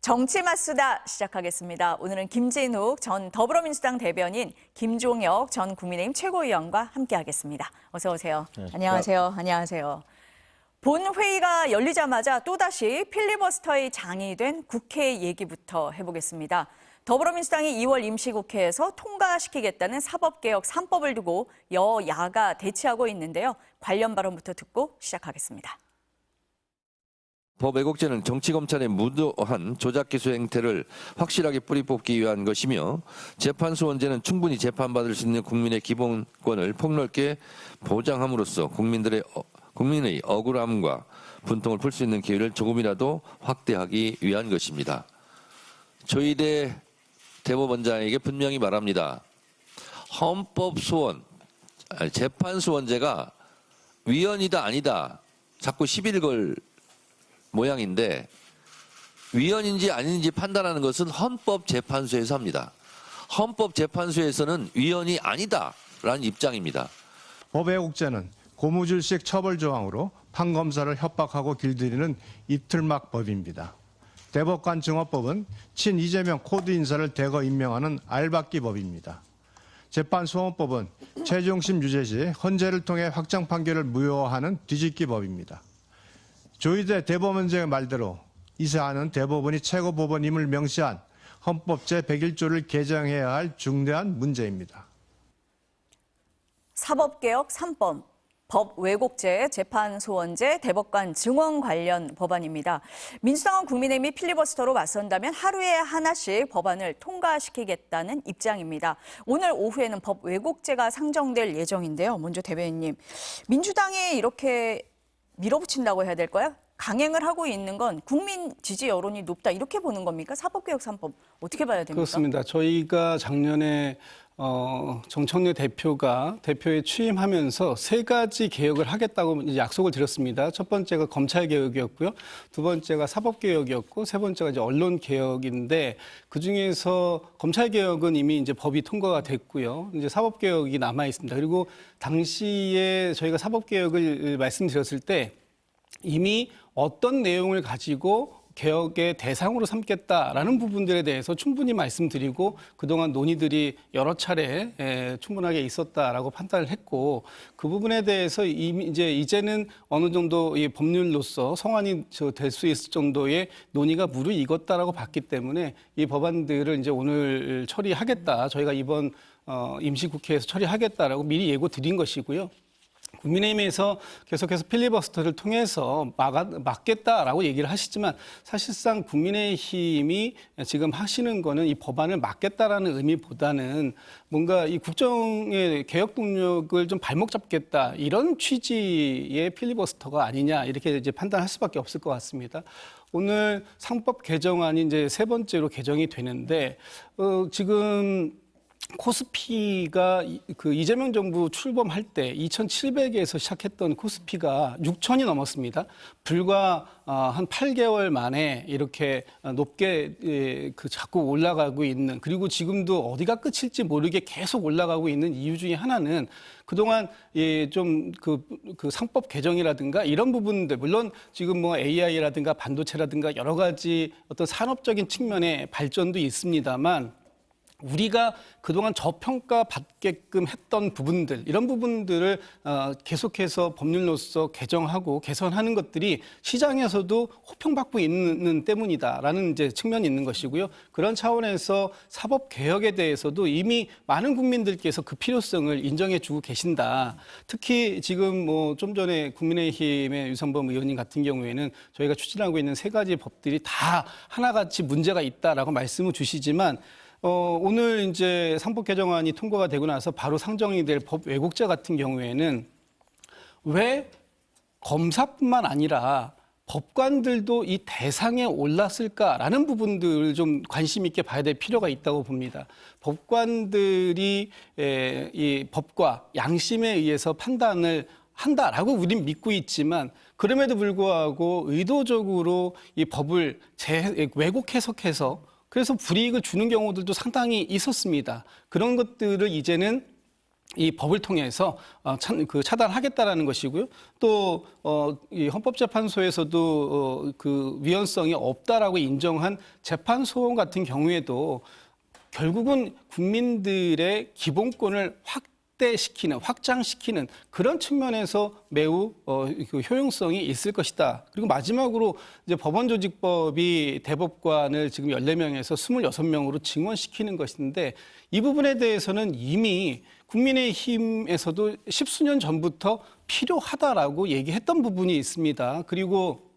정치 맞수다 시작하겠습니다. 오늘은 김진욱 전 더불어민주당 대변인, 김종혁 전 국민의힘 최고위원과 함께하겠습니다. 어서 오세요. 안녕하세요. 안녕하세요. 본회의가 열리자마자 또다시 필리버스터의 장이 된 국회 얘기부터 해보겠습니다. 더불어민주당이 2월 임시국회에서 통과시키겠다는 사법개혁 3법을 두고 여야가 대치하고 있는데요. 관련 발언부터 듣고 시작하겠습니다. 법 왜곡죄는 정치검찰의 무도한 조작기소 행태를 확실하게 뿌리 뽑기 위한 것이며, 재판소원제는 충분히 재판받을 수 있는 국민의 기본권을 폭넓게 보장함으로써 국민의 억울함과 분통을 풀 수 있는 기회를 조금이라도 확대하기 위한 것입니다. 조희대 대법원장에게 분명히 말합니다. 헌법소원, 재판소원제가 위헌이다 아니다 자꾸 시비를 걸 모양인데, 위헌인지 아닌지 판단하는 것은 헌법재판소에서 합니다. 헌법재판소에서는 위헌이 아니다라는 입장입니다. 법 왜곡죄는 고무줄식 처벌 조항으로 판검사를 협박하고 길들이는 이틀막 법입니다. 대법관 증언법은 친 이재명 코드 인사를 대거 임명하는 알박기 법입니다. 재판소원법은 최종심 유죄 시 헌재를 통해 확정 판결을 무효화하는 뒤집기 법입니다. 조희대 대법원장의 말대로 이 사안은 대법원이 최고법원임을 명시한 헌법 제101조를 개정해야 할 중대한 문제입니다. 사법개혁 3법, 법 왜곡죄, 재판소원제, 대법관 증언 관련 법안입니다. 민주당은 국민의힘이 필리버스터로 맞선다면 하루에 하나씩 법안을 통과시키겠다는 입장입니다. 오늘 오후에는 법 왜곡죄가 상정될 예정인데요. 먼저 대변인님, 민주당이 이렇게 밀어붙인다고 해야 될까요? 강행을 하고 있는 건 국민 지지 여론이 높다, 이렇게 보는 겁니까? 사법개혁 3법 어떻게 봐야 됩니까? 그렇습니다. 저희가 작년에 정청래 대표가 대표에 취임하면서 3가지 개혁을 하겠다고 이제 약속을 드렸습니다. 첫 번째가 검찰 개혁이었고요, 두 번째가 사법 개혁이었고, 세 번째가 이제 언론 개혁인데, 그 중에서 검찰 개혁은 이미 이제 법이 통과가 됐고요. 이제 사법 개혁이 남아 있습니다. 그리고 당시에 저희가 사법 개혁을 말씀드렸을 때 이미 어떤 내용을 가지고 개혁의 대상으로 삼겠다라는 부분들에 대해서 충분히 말씀드리고, 그동안 논의들이 여러 차례 충분하게 있었다라고 판단을 했고, 그 부분에 대해서 이제는 어느 정도 이 법률로서 성안이 될 수 있을 정도의 논의가 무르익었다라고 봤기 때문에 이 법안들을 이제 오늘 처리하겠다, 저희가 이번 임시국회에서 처리하겠다라고 미리 예고 드린 것이고요. 국민의힘에서 계속해서 필리버스터를 통해서 막겠다라고 얘기를 하시지만, 사실상 국민의힘이 지금 하시는 거는 이 법안을 막겠다라는 의미보다는 뭔가 이 국정의 개혁 동력을 좀 발목 잡겠다, 이런 취지의 필리버스터가 아니냐, 이렇게 이제 판단할 수밖에 없을 것 같습니다. 오늘 상법 개정안이 이제 3번째로 개정이 되는데, 지금 코스피가 그 이재명 정부 출범할 때 2,700에서 시작했던 코스피가 6,000이 넘었습니다. 불과 한 8개월 만에 이렇게 높게 자꾸 올라가고 있는, 그리고 지금도 어디가 끝일지 모르게 계속 올라가고 있는 이유 중에 하나는 그동안 좀 그 상법 개정이라든가 이런 부분들, 물론 지금 뭐 AI라든가 반도체라든가 여러 가지 어떤 산업적인 측면의 발전도 있습니다만, 우리가 그동안 저평가 받게끔 했던 부분들, 이런 부분들을 계속해서 법률로서 개정하고 개선하는 것들이 시장에서도 호평받고 있는 때문이다라는 이제 측면이 있는 것이고요. 그런 차원에서 사법 개혁에 대해서도 이미 많은 국민들께서 그 필요성을 인정해주고 계신다. 특히 지금 뭐 좀 전에 국민의힘의 유상범 의원님 같은 경우에는 저희가 추진하고 있는 3가지 법들이 다 하나같이 문제가 있다라고 말씀을 주시지만, 오늘 이제 상법 개정안이 통과가 되고 나서 바로 상정이 될 법 왜곡죄 같은 경우에는 왜 검사뿐만 아니라 법관들도 이 대상에 올랐을까라는 부분들을 좀 관심 있게 봐야 될 필요가 있다고 봅니다. 법관들이 이 법과 양심에 의해서 판단을 한다라고 우린 믿고 있지만, 그럼에도 불구하고 의도적으로 이 법을 왜곡 해석해서 그래서 불이익을 주는 경우들도 상당히 있었습니다. 그런 것들을 이제는 이 법을 통해서 차단하겠다라는 것이고요. 또 이 헌법재판소에서도 그 위헌성이 없다라고 인정한 재판 소원 같은 경우에도 결국은 국민들의 기본권을 확장시키는 그런 측면에서 매우 그 효용성이 있을 것이다. 그리고 마지막으로 이제 법원조직법이 대법관을 지금 14명에서 26명으로 증원시키는 것인데 이 부분에 대해서는 이미 국민의힘에서도 십수년 전부터 필요하다라고 얘기했던 부분이 있습니다. 그리고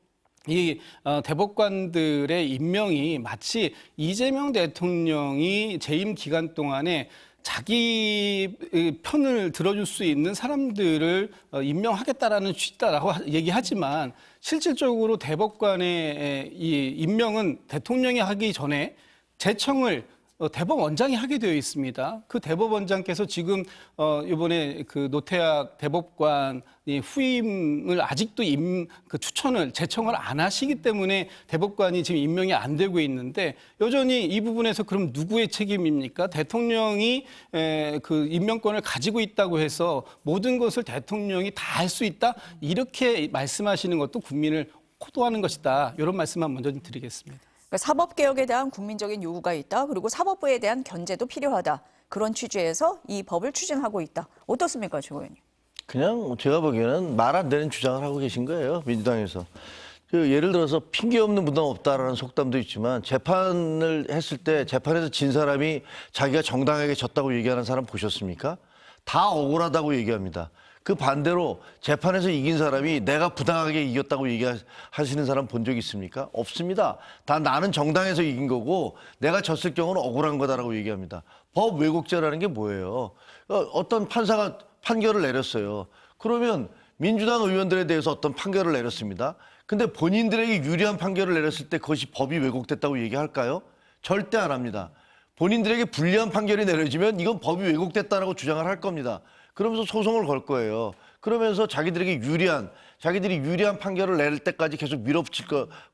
이 대법관들의 임명이 마치 이재명 대통령이 재임 기간 동안에 자기 편을 들어줄 수 있는 사람들을 임명하겠다라는 취지다라고 얘기하지만 실질적으로 대법관의 이 임명은 대통령이 하기 전에 제청을 대법원장이 하게 되어 있습니다. 그 대법원장께서 지금 이번에 그 노태학 대법관이 후임을 아직도 그 제청을 안 하시기 때문에 대법관이 지금 임명이 안 되고 있는데 여전히 이 부분에서 그럼 누구의 책임입니까? 대통령이 그 임명권을 가지고 있다고 해서 모든 것을 대통령이 다 할 수 있다? 이렇게 말씀하시는 것도 국민을 호도하는 것이다. 이런 말씀만 먼저 좀 드리겠습니다. 사법개혁에 대한 국민적인 요구가 있다. 그리고 사법부에 대한 견제도 필요하다. 그런 취지에서 이 법을 추진하고 있다. 어떻습니까, 최 의원님? 그냥 제가 보기에는 말 안 되는 주장을 하고 계신 거예요. 민주당에서. 예를 들어서 핑계 없는 무당 없다라는 속담도 있지만 재판을 했을 때 재판에서 진 사람이 자기가 정당하게 졌다고 얘기하는 사람 보셨습니까? 다 억울하다고 얘기합니다. 그 반대로 재판에서 이긴 사람이 내가 부당하게 이겼다고 얘기하시는 사람 본 적 있습니까? 없습니다. 다 나는 정당에서 이긴 거고 내가 졌을 경우는 억울한 거다라고 얘기합니다. 법 왜곡죄라는 게 뭐예요? 어떤 판사가 판결을 내렸어요. 그러면 민주당 의원들에 대해서 어떤 판결을 내렸습니다. 근데 본인들에게 유리한 판결을 내렸을 때 그것이 법이 왜곡됐다고 얘기할까요? 절대 안 합니다. 본인들에게 불리한 판결이 내려지면 이건 법이 왜곡됐다라고 주장을 할 겁니다. 그러면서 소송을 걸 거예요. 그러면서 자기들이 유리한 판결을 낼 때까지 계속 밀어붙일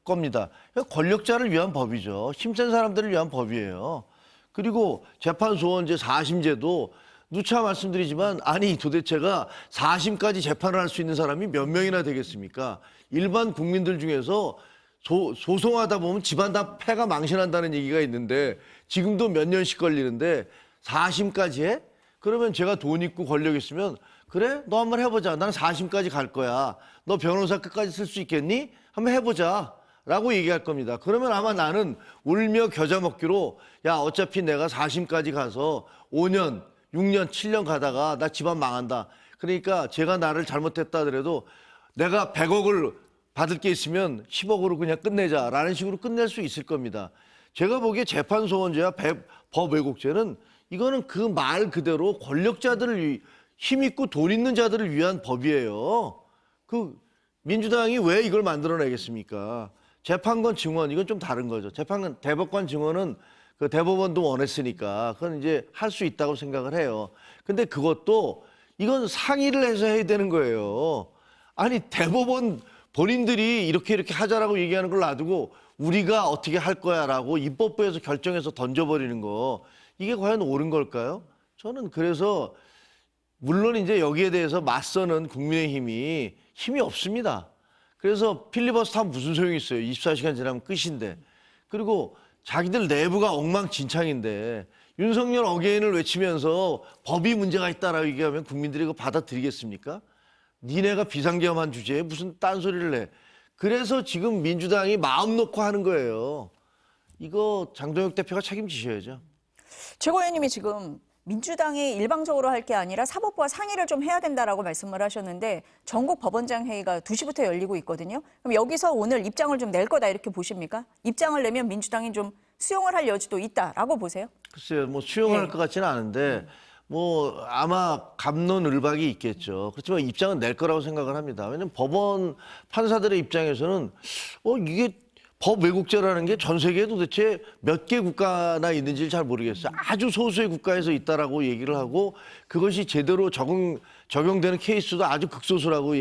겁니다. 권력자를 위한 법이죠. 힘센 사람들을 위한 법이에요. 그리고 재판소원제 4심제도 누차 말씀드리지만 아니 도대체가 4심까지 재판을 할 수 있는 사람이 몇 명이나 되겠습니까? 일반 국민들 중에서 소송하다 보면 집안 다 패가 망신한다는 얘기가 있는데 지금도 몇 년씩 걸리는데 4심까지 해? 그러면 제가 돈 있고 권력 있으면 그래? 너 한번 해보자. 나는 4심까지 갈 거야. 너 변호사 끝까지 쓸 수 있겠니? 한번 해보자. 라고 얘기할 겁니다. 그러면 아마 나는 울며 겨자 먹기로 야 어차피 내가 4심까지 가서 5년, 6년, 7년 가다가 나 집안 망한다. 그러니까 제가 나를 잘못했다 하더라도 내가 100억을 받을 게 있으면 10억으로 그냥 끝내자라는 식으로 끝낼 수 있을 겁니다. 제가 보기에 재판소원제와 법 왜곡죄는 이거는 그 말 그대로 권력자들을 힘 있고 돈 있는 자들을 위한 법이에요. 그 민주당이 왜 이걸 만들어내겠습니까? 재판관 증원 이건 좀 다른 거죠. 대법관 증원은 그 대법원도 원했으니까 그건 이제 할 수 있다고 생각을 해요. 근데 그것도 이건 상의를 해서 해야 되는 거예요. 아니 대법원 본인들이 이렇게 하자라고 얘기하는 걸 놔두고 우리가 어떻게 할 거야라고 입법부에서 결정해서 던져버리는 거. 이게 과연 옳은 걸까요? 저는 그래서 물론 이제 여기에 대해서 맞서는 국민의힘이 힘이 없습니다. 그래서 필리버스터 하면 무슨 소용이 있어요. 24시간 지나면 끝인데. 그리고 자기들 내부가 엉망진창인데 윤석열 어게인을 외치면서 법이 문제가 있다라고 얘기하면 국민들이 이거 받아들이겠습니까? 니네가 비상계엄한 주제에 무슨 딴소리를 해. 그래서 지금 민주당이 마음 놓고 하는 거예요. 이거 장동혁 대표가 책임지셔야죠. 최고위원님이 지금 민주당이 일방적으로 할 게 아니라 사법부와 상의를 좀 해야 된다라고 말씀을 하셨는데 전국 법원장 회의가 2시부터 열리고 있거든요. 그럼 여기서 오늘 입장을 좀 낼 거다 이렇게 보십니까? 입장을 내면 민주당이 좀 수용을 할 여지도 있다라고 보세요? 글쎄요, 뭐 수용할 것 같지는 않은데 뭐 아마 갑론을박이 있겠죠. 그렇지만 입장은 낼 거라고 생각을 합니다. 왜냐하면 법원 판사들의 입장에서는 이게 법 왜곡죄라는 게 전 세계에 도대체 몇 개 국가나 있는지를 잘 모르겠어요. 아주 소수의 국가에서 있다라고 얘기를 하고 그것이 제대로 적용되는 케이스도 아주 극소수라고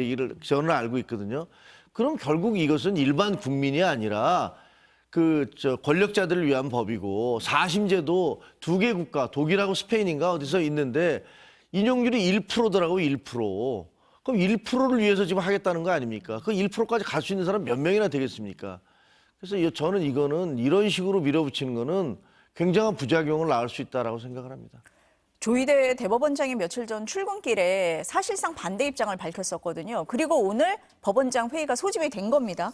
저는 알고 있거든요. 그럼 결국 이것은 일반 국민이 아니라 권력자들을 위한 법이고 4심제도 2개 국가, 독일하고 스페인인가 어디서 있는데 인용률이 1%더라고 1%. 그럼 1%를 위해서 지금 하겠다는 거 아닙니까? 그 1%까지 갈 수 있는 사람 몇 명이나 되겠습니까? 그래서 저는 이거는 이런 식으로 밀어붙이는 거는 굉장한 부작용을 낳을 수 있다라고 생각을 합니다. 조희대 대법원장이 며칠 전 출근길에 사실상 반대 입장을 밝혔었거든요. 그리고 오늘 법원장 회의가 소집이 된 겁니다.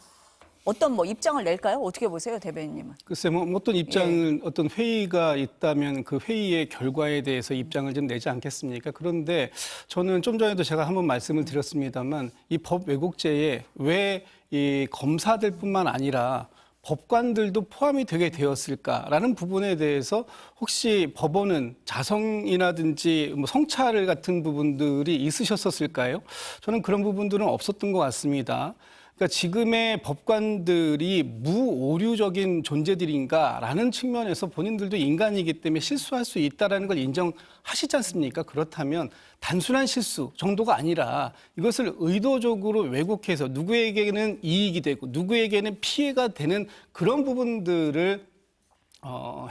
어떤 입장을 낼까요? 어떻게 보세요, 대변인님은? 글쎄, 어떤 입장을, 어떤 회의가 있다면 그 회의의 결과에 대해서 입장을 좀 내지 않겠습니까? 그런데 저는 좀 전에도 제가 한번 말씀을 드렸습니다만 이 법 왜곡죄에 왜 이 검사들뿐만 아니라 법관들도 포함이 되게 되었을까라는 부분에 대해서 혹시 법원은 자성이라든지 성찰 같은 부분들이 있으셨었을까요? 저는 그런 부분들은 없었던 것 같습니다. 그러니까 지금의 법관들이 무오류적인 존재들인가라는 측면에서 본인들도 인간이기 때문에 실수할 수 있다는 걸 인정하시지 않습니까? 그렇다면 단순한 실수 정도가 아니라 이것을 의도적으로 왜곡해서 누구에게는 이익이 되고 누구에게는 피해가 되는 그런 부분들을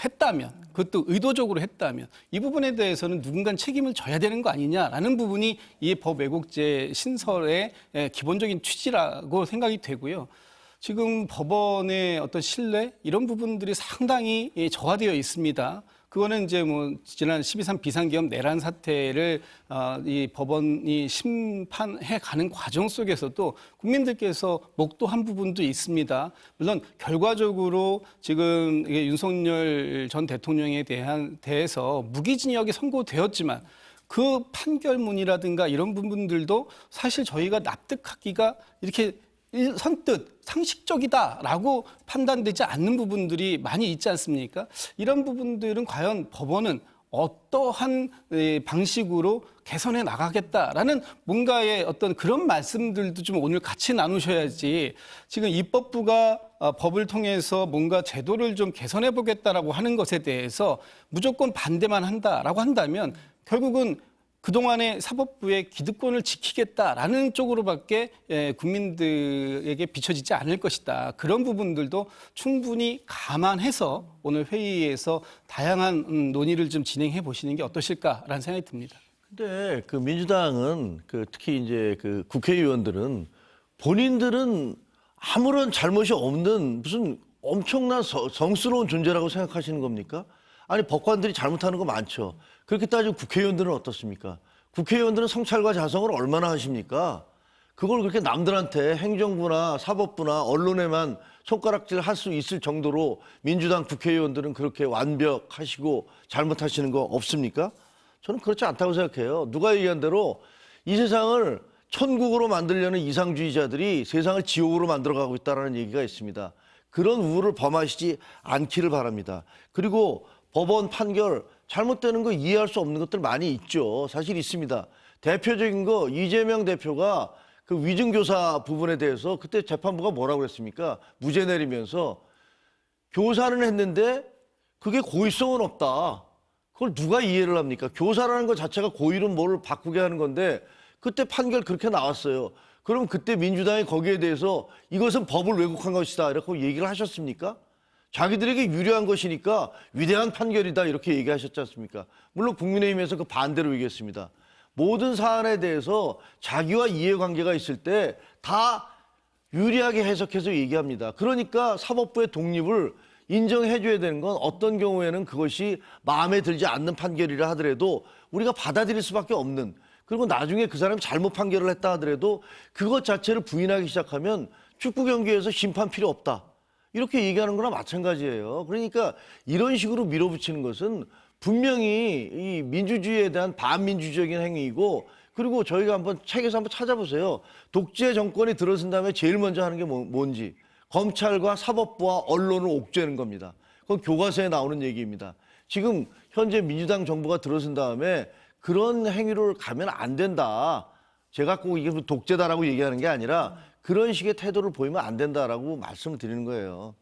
했다면, 그것도 의도적으로 했다면 이 부분에 대해서는 누군가 책임을 져야 되는 거 아니냐라는 부분이 이 법 왜곡죄 신설의 기본적인 취지라고 생각이 되고요. 지금 법원의 어떤 신뢰 이런 부분들이 상당히 저하되어 있습니다. 그거는 이제 지난 12.3 비상계엄 내란 사태를 이 법원이 심판해 가는 과정 속에서도 국민들께서 목도한 부분도 있습니다. 물론 결과적으로 지금 이게 윤석열 전 대통령에 대해서 무기징역이 선고되었지만 그 판결문이라든가 이런 부분들도 사실 저희가 납득하기가 이렇게 선뜻 상식적이다라고 판단되지 않는 부분들이 많이 있지 않습니까? 이런 부분들은 과연 법원은 어떠한 방식으로 개선해 나가겠다라는 뭔가의 어떤 그런 말씀들도 좀 오늘 같이 나누셔야지 지금 입법부가 법을 통해서 뭔가 제도를 좀 개선해 보겠다라고 하는 것에 대해서 무조건 반대만 한다라고 한다면 결국은 그동안의 사법부의 기득권을 지키겠다라는 쪽으로밖에 국민들에게 비춰지지 않을 것이다. 그런 부분들도 충분히 감안해서 오늘 회의에서 다양한 논의를 좀 진행해 보시는 게 어떠실까라는 생각이 듭니다. 근데 그 민주당은 특히 이제 그 국회의원들은 본인들은 아무런 잘못이 없는 무슨 엄청난 성스러운 존재라고 생각하시는 겁니까? 아니 법관들이 잘못하는 거 많죠. 그렇게 따지면 국회의원들은 어떻습니까? 국회의원들은 성찰과 자성을 얼마나 하십니까? 그걸 그렇게 남들한테 행정부나 사법부나 언론에만 손가락질 할 수 있을 정도로 민주당 국회의원들은 그렇게 완벽하시고 잘못하시는 거 없습니까? 저는 그렇지 않다고 생각해요. 누가 얘기한 대로 이 세상을 천국으로 만들려는 이상주의자들이 세상을 지옥으로 만들어가고 있다는 얘기가 있습니다. 그런 우를 범하시지 않기를 바랍니다. 그리고 법원 판결 잘못되는 거 이해할 수 없는 것들 많이 있죠. 사실 있습니다. 대표적인 거 이재명 대표가 그 위증교사 부분에 대해서 그때 재판부가 뭐라고 그랬습니까? 무죄 내리면서 교사는 했는데 그게 고의성은 없다. 그걸 누가 이해를 합니까? 교사라는 것 자체가 고의로 뭘 바꾸게 하는 건데 그때 판결 그렇게 나왔어요. 그럼 그때 민주당이 거기에 대해서 이것은 법을 왜곡한 것이다 이렇게 얘기를 하셨습니까? 자기들에게 유리한 것이니까 위대한 판결이다 이렇게 얘기하셨지 않습니까? 물론 국민의힘에서 그 반대로 얘기했습니다. 모든 사안에 대해서 자기와 이해관계가 있을 때 다 유리하게 해석해서 얘기합니다. 그러니까 사법부의 독립을 인정해줘야 되는 건 어떤 경우에는 그것이 마음에 들지 않는 판결이라 하더라도 우리가 받아들일 수밖에 없는, 그리고 나중에 그 사람이 잘못 판결을 했다 하더라도 그것 자체를 부인하기 시작하면 축구 경기에서 심판 필요 없다. 이렇게 얘기하는 거나 마찬가지예요. 그러니까 이런 식으로 밀어붙이는 것은 분명히 이 민주주의에 대한 반민주적인 행위이고, 그리고 저희가 한번 책에서 한번 찾아보세요. 독재 정권이 들어선 다음에 제일 먼저 하는 게 뭔지. 검찰과 사법부와 언론을 옥죄는 겁니다. 그건 교과서에 나오는 얘기입니다. 지금 현재 민주당 정부가 들어선 다음에 그런 행위를 가면 안 된다. 제가 꼭 이게 독재다라고 얘기하는 게 아니라 그런 식의 태도를 보이면 안 된다라고 말씀을 드리는 거예요.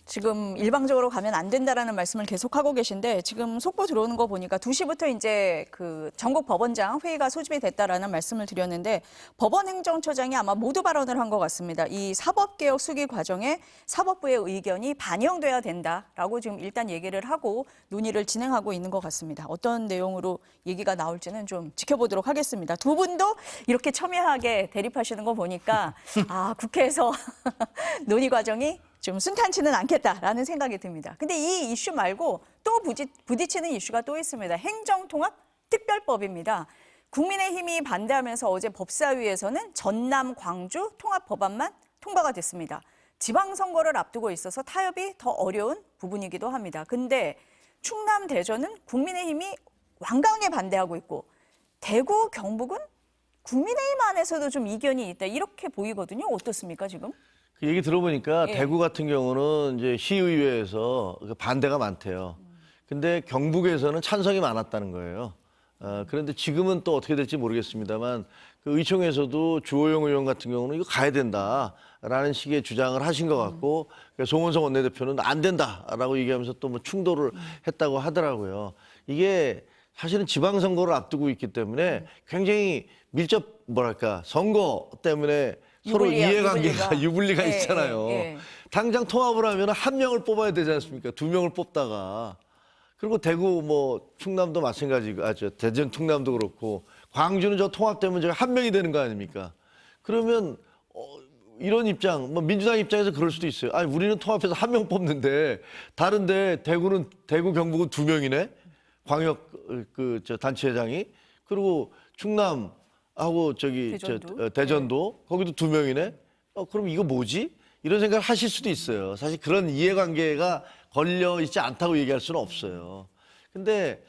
지금 일방적으로 가면 안 된다라는 말씀을 계속하고 계신데 지금 속보 들어오는 거 보니까 2시부터 이제 그 전국 법원장 회의가 소집이 됐다라는 말씀을 드렸는데 법원 행정처장이 아마 모두 발언을 한 것 같습니다. 이 사법개혁 수기 과정에 사법부의 의견이 반영돼야 된다라고 지금 일단 얘기를 하고 논의를 진행하고 있는 것 같습니다. 어떤 내용으로 얘기가 나올지는 좀 지켜보도록 하겠습니다. 두 분도 이렇게 첨예하게 대립하시는 거 보니까 아, 국회에서 논의 과정이 좀 순탄치는 않겠다라는 생각이 듭니다. 근데 이 이슈 말고 또 부딪히는 이슈가 또 있습니다. 행정통합특별법입니다. 국민의힘이 반대하면서 어제 법사위에서는 전남, 광주 통합법안만 통과가 됐습니다. 지방선거를 앞두고 있어서 타협이 더 어려운 부분이기도 합니다. 근데 충남, 대전은 국민의힘이 완강하게 반대하고 있고 대구, 경북은 국민의힘 안에서도 좀 이견이 있다. 이렇게 보이거든요. 어떻습니까, 지금? 그 얘기 들어보니까 예. 대구 같은 경우는 이제 시의회에서 반대가 많대요. 근데 경북에서는 찬성이 많았다는 거예요. 그런데 지금은 또 어떻게 될지 모르겠습니다만 그 의총에서도 주호영 의원 같은 경우는 이거 가야 된다라는 식의 주장을 하신 것 같고 송원석 원내대표는 안 된다라고 얘기하면서 또 뭐 충돌을 했다고 하더라고요. 이게 사실은 지방선거를 앞두고 있기 때문에 굉장히 밀접 선거 때문에 서로 이해관계가 유불리가 예, 있잖아요. 예, 예. 당장 통합을 하면 한 명을 뽑아야 되지 않습니까? 두 명을 뽑다가. 그리고 대구 뭐 충남도 마찬가지고 대전 충남도 그렇고 광주는 저 통합되면 제가 한 명이 되는 거 아닙니까? 그러면 이런 입장, 뭐 민주당 입장에서 그럴 수도 있어요. 아니 우리는 통합해서 한 명 뽑는데 다른데 대구 경북은 두 명이네. 광역 단체장이 그리고 충남하고 대전도 거기도 두 명이네. 그럼 이거 뭐지? 이런 생각을 하실 수도 있어요. 사실 그런 이해관계가 걸려 있지 않다고 얘기할 수는 없어요. 근데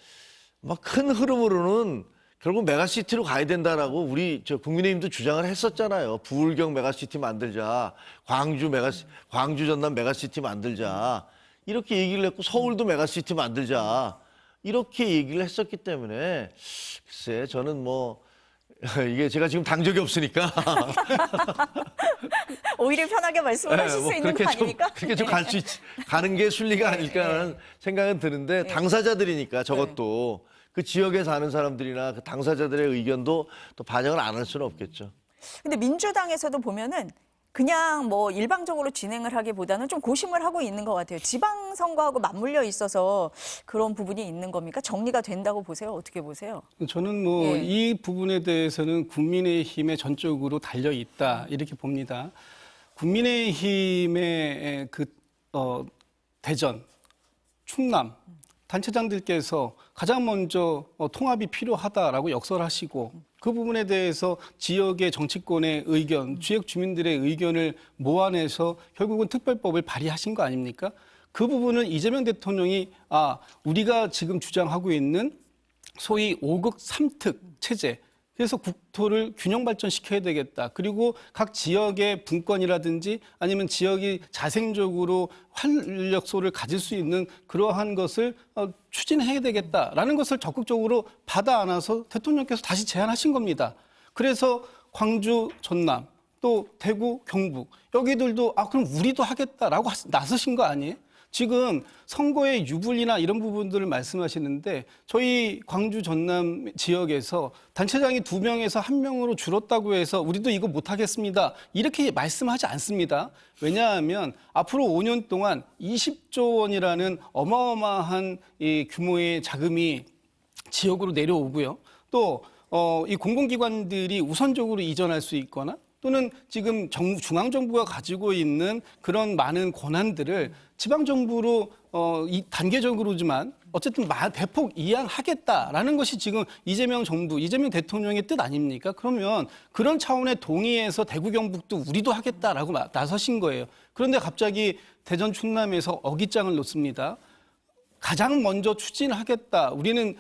막 큰 흐름으로는 결국 메가시티로 가야 된다라고 우리 국민의힘도 주장을 했었잖아요. 부울경 메가시티 만들자, 광주 전남 메가시티 만들자 이렇게 얘기를 했고 서울도 메가시티 만들자 이렇게 얘기를 했었기 때문에 글쎄 저는 뭐 이게 제가 지금 당 적이 없으니까 오히려 편하게 말씀을 하실 수 있는 거 아닙니까? 그렇게 좀 가는 게 순리가 아닐까라는 생각은 드는데 당사자들이니까 저것도 그 지역에 사는 사람들이나 그 당사자들의 의견도 또 반영을 안 할 수는 없겠죠. 근데 민주당에서도 보면은 그냥 뭐 일방적으로 진행을 하기보다는 좀 고심을 하고 있는 것 같아요. 지방선거하고 맞물려 있어서 그런 부분이 있는 겁니까? 정리가 된다고 보세요? 어떻게 보세요? 저는 뭐 예. 이 부분에 대해서는 국민의힘에 전적으로 달려 있다 이렇게 봅니다. 국민의힘의 대전, 충남 단체장들께서 가장 먼저 통합이 필요하다라고 역설하시고 그 부분에 대해서 지역의 정치권의 의견, 지역 주민들의 의견을 모아내서 결국은 특별법을 발의하신 거 아닙니까? 그 부분을 이재명 대통령이 우리가 지금 주장하고 있는 소위 5극 3특 체제, 그래서 국토를 균형 발전시켜야 되겠다. 그리고 각 지역의 분권이라든지 아니면 지역이 자생적으로 활력소를 가질 수 있는 그러한 것을 추진해야 되겠다라는 것을 적극적으로 받아 안아서 대통령께서 다시 제안하신 겁니다. 그래서 광주, 전남, 또 대구, 경북 여기들도 그럼 우리도 하겠다라고 나서신 거 아니에요? 지금 선거의 유불리나 이런 부분들을 말씀하시는데 저희 광주 전남 지역에서 단체장이 2명에서 1명으로 줄었다고 해서 우리도 이거 못하겠습니다. 이렇게 말씀하지 않습니다. 왜냐하면 앞으로 5년 동안 20조 원이라는 어마어마한 이 규모의 자금이 지역으로 내려오고요. 또 이 공공기관들이 우선적으로 이전할 수 있거나 또는 지금 중앙정부가 가지고 있는 그런 많은 권한들을 지방정부로 단계적으로지만 어쨌든 대폭 이양하겠다라는 것이 지금 이재명 정부, 이재명 대통령의 뜻 아닙니까? 그러면 그런 차원의 동의에서 대구 경북도 우리도 하겠다라고 나서신 거예요. 그런데 갑자기 대전 충남에서 어깃장을 놓습니다. 가장 먼저 추진하겠다. 우리는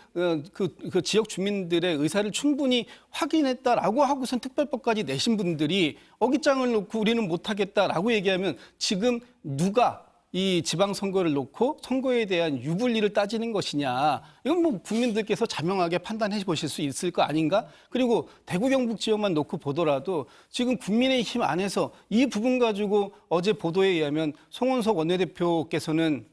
그 지역 주민들의 의사를 충분히 확인했다라고 하고선 특별법까지 내신 분들이 어깃장을 놓고 우리는 못하겠다라고 얘기하면 지금 누가 이 지방선거를 놓고 선거에 대한 유불리를 따지는 것이냐. 이건 뭐 국민들께서 자명하게 판단해 보실 수 있을 거 아닌가? 그리고 대구 경북 지역만 놓고 보더라도 지금 국민의힘 안에서 이 부분 가지고 어제 보도에 의하면 송원석 원내대표께서는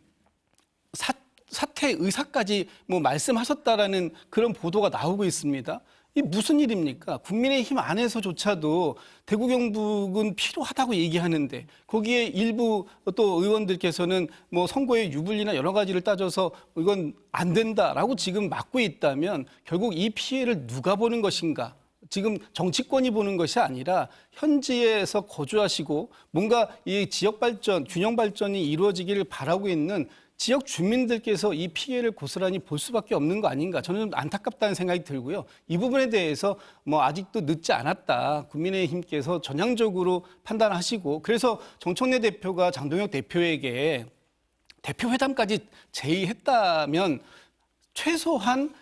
사퇴 의사까지 뭐 말씀하셨다라는 그런 보도가 나오고 있습니다. 이 무슨 일입니까? 국민의힘 안에서조차도 대구 경북은 필요하다고 얘기하는데 거기에 일부 또 의원들께서는 뭐 선거의 유불리나 여러 가지를 따져서 이건 안 된다라고 지금 막고 있다면 결국 이 피해를 누가 보는 것인가? 지금 정치권이 보는 것이 아니라 현지에서 거주하시고 뭔가 이 지역 발전, 균형 발전이 이루어지기를 바라고 있는 지역 주민들께서 이 피해를 고스란히 볼 수밖에 없는 거 아닌가, 저는 좀 안타깝다는 생각이 들고요. 이 부분에 대해서 뭐 아직도 늦지 않았다, 국민의힘께서 전향적으로 판단하시고, 그래서 정청래 대표가 장동혁 대표에게 대표 회담까지 제의했다면 최소한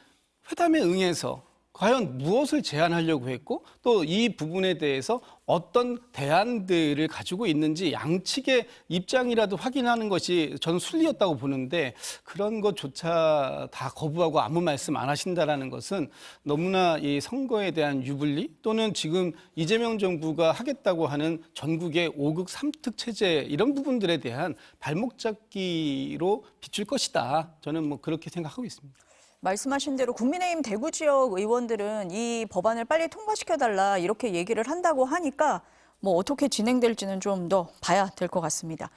회담에 응해서 과연 무엇을 제안하려고 했고 또 이 부분에 대해서 어떤 대안들을 가지고 있는지 양측의 입장이라도 확인하는 것이 저는 순리였다고 보는데, 그런 것조차 다 거부하고 아무 말씀 안 하신다라는 것은 너무나 이 선거에 대한 유불리 또는 지금 이재명 정부가 하겠다고 하는 전국의 5극 3특 체제 이런 부분들에 대한 발목 잡기로 비출 것이다. 저는 뭐 그렇게 생각하고 있습니다. 말씀하신 대로 국민의힘 대구 지역 의원들은 이 법안을 빨리 통과시켜달라 이렇게 얘기를 한다고 하니까 뭐 어떻게 진행될지는 좀 더 봐야 될 것 같습니다.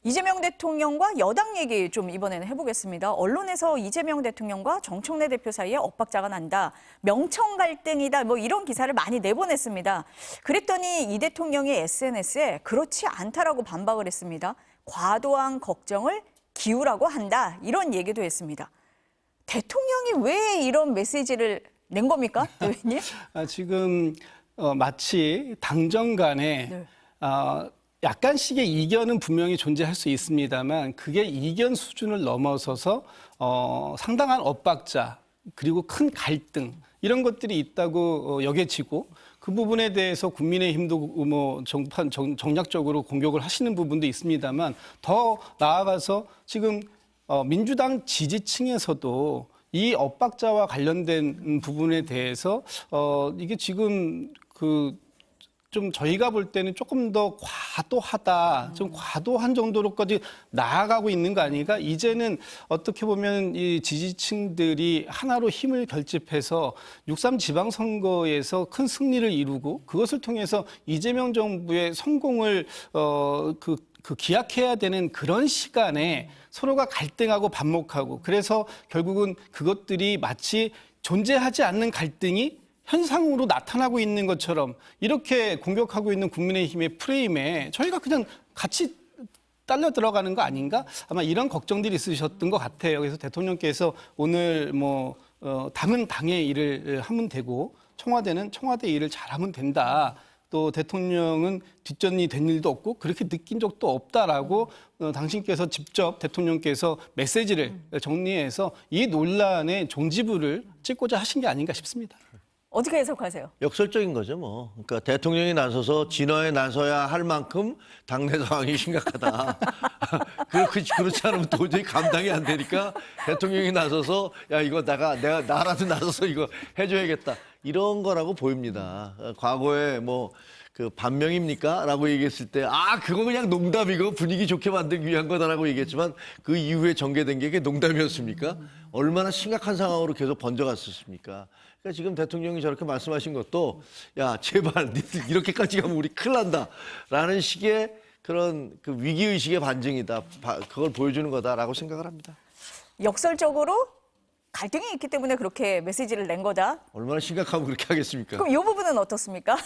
이재명 대통령과 여당 얘기 좀 이번에는 해보겠습니다. 언론에서 이재명 대통령과 정청래 대표 사이에 엇박자가 난다, 명청 갈등이다, 뭐 이런 기사를 많이 내보냈습니다. 그랬더니 이 대통령이 SNS에 그렇지 않다라고 반박을 했습니다. 과도한 걱정을 기우라고 한다, 이런 얘기도 했습니다. 대통령이 왜 이런 메시지를 낸 겁니까, 대표님? 지금 마치 당정 간에 네. 약간씩의 이견은 분명히 존재할 수 있습니다만 그게 이견 수준을 넘어서서 상당한 엇박자 그리고 큰 갈등 이런 것들이 있다고 여겨지고, 그 부분에 대해서 국민의힘도 뭐 정략적으로 공격을 하시는 부분도 있습니다만 더 나아가서 지금 민주당 지지층에서도 이 엇박자와 관련된 부분에 대해서 이게 지금 좀 저희가 볼 때는 조금 더 과도하다, 좀 과도한 정도로까지 나아가고 있는 거 아닌가? 이제는 어떻게 보면 이 지지층들이 하나로 힘을 결집해서 6.3 지방선거에서 큰 승리를 이루고 그것을 통해서 이재명 정부의 성공을 기약해야 되는 그런 시간에 서로가 갈등하고 반목하고, 그래서 결국은 그것들이 마치 존재하지 않는 갈등이 현상으로 나타나고 있는 것처럼 이렇게 공격하고 있는 국민의힘의 프레임에 저희가 그냥 같이 딸려 들어가는 거 아닌가? 아마 이런 걱정들이 있으셨던 것 같아요. 그래서 대통령께서 오늘 당은 당의 일을 하면 되고 청와대는 청와대 일을 잘하면 된다. 또 대통령은 뒷전이 된 일도 없고 그렇게 느낀 적도 없다라고 당신께서 직접 대통령께서 메시지를 정리해서 이 논란의 종지부를 찍고자 하신 게 아닌가 싶습니다. 어떻게 해석하세요? 역설적인 거죠, 뭐. 그러니까 대통령이 나서서 진화에 나서야 할 만큼 당내 상황이 심각하다. 그렇지 않으면 도저히 감당이 안 되니까 대통령이 나서서 야 이거 내가 나라도 나서서 이거 해줘야겠다. 이런 거라고 보입니다. 과거에 그 반명입니까? 라고 얘기했을 때, 그거 그냥 농담이고 분위기 좋게 만들기 위한 거다라고 얘기했지만 그 이후에 전개된 게 농담이었습니까? 얼마나 심각한 상황으로 계속 번져갔었습니까? 그러니까 지금 대통령이 저렇게 말씀하신 것도, 야, 제발, 니들 이렇게까지 가면 우리 큰일 난다. 라는 식의 그런 그 위기의식의 반증이다. 그걸 보여주는 거다라고 생각을 합니다. 역설적으로 갈등이 있기 때문에 그렇게 메시지를 낸 거다. 얼마나 심각하면 그렇게 하겠습니까? 그럼 이 부분은 어떻습니까?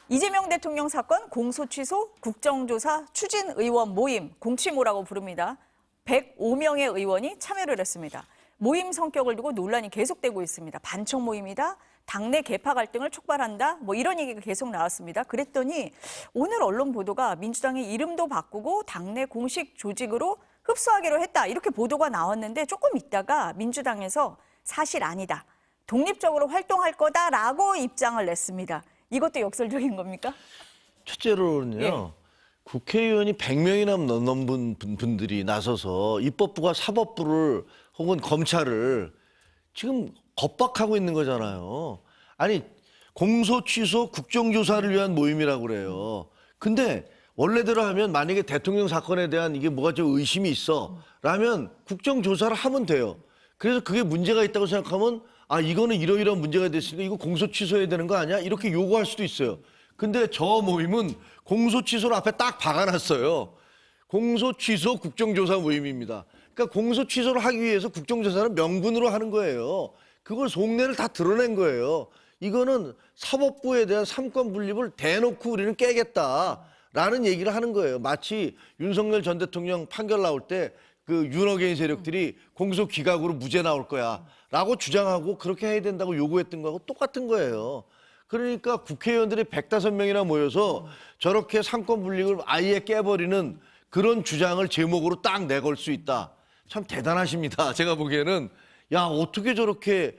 이재명 대통령 사건 공소 취소, 국정조사, 추진 의원 모임, 공치모라고 부릅니다. 105명의 의원이 참여를 했습니다. 모임 성격을 두고 논란이 계속되고 있습니다. 반청 모임이다, 당내 계파 갈등을 촉발한다, 뭐 이런 얘기가 계속 나왔습니다. 그랬더니 오늘 언론 보도가 민주당의 이름도 바꾸고 당내 공식 조직으로 흡수하기로 했다, 이렇게 보도가 나왔는데 조금 있다가 민주당에서 사실 아니다, 독립적으로 활동할 거다라고 입장을 냈습니다. 이것도 역설적인 겁니까? 첫째로는요. 국회의원이 100명이나 넘는 분들이 나서서 입법부가 사법부를 혹은 검찰을 지금 겁박하고 있는 거잖아요. 아니 공소 취소 국정조사를 위한 모임이라고 그래요. 근데 원래대로 하면 만약에 대통령 사건에 대한 이게 뭐가 좀 의심이 있어 라면 국정조사를 하면 돼요. 그래서 그게 문제가 있다고 생각하면 아 이거는 이러이러한 문제가 됐으니까 이거 공소 취소해야 되는 거 아니야? 이렇게 요구할 수도 있어요. 근데 저 모임은 공소 취소를 앞에 딱 박아놨어요. 공소 취소 국정조사 모임입니다. 그러니까 공소 취소를 하기 위해서 국정조사는 명분으로 하는 거예요. 그걸 속내를 다 드러낸 거예요. 이거는 사법부에 대한 삼권 분립을 대놓고 우리는 깨겠다라는 얘기를 하는 거예요. 마치 윤석열 전 대통령 판결 나올 때 그 윤어게인 세력들이 공소 기각으로 무죄 나올 거야라고 주장하고 그렇게 해야 된다고 요구했던 거하고 똑같은 거예요. 그러니까 국회의원들이 105명이나 모여서 저렇게 삼권 분립을 아예 깨버리는 그런 주장을 제목으로 딱 내걸 수 있다. 참 대단하십니다. 제가 보기에는 야 어떻게 저렇게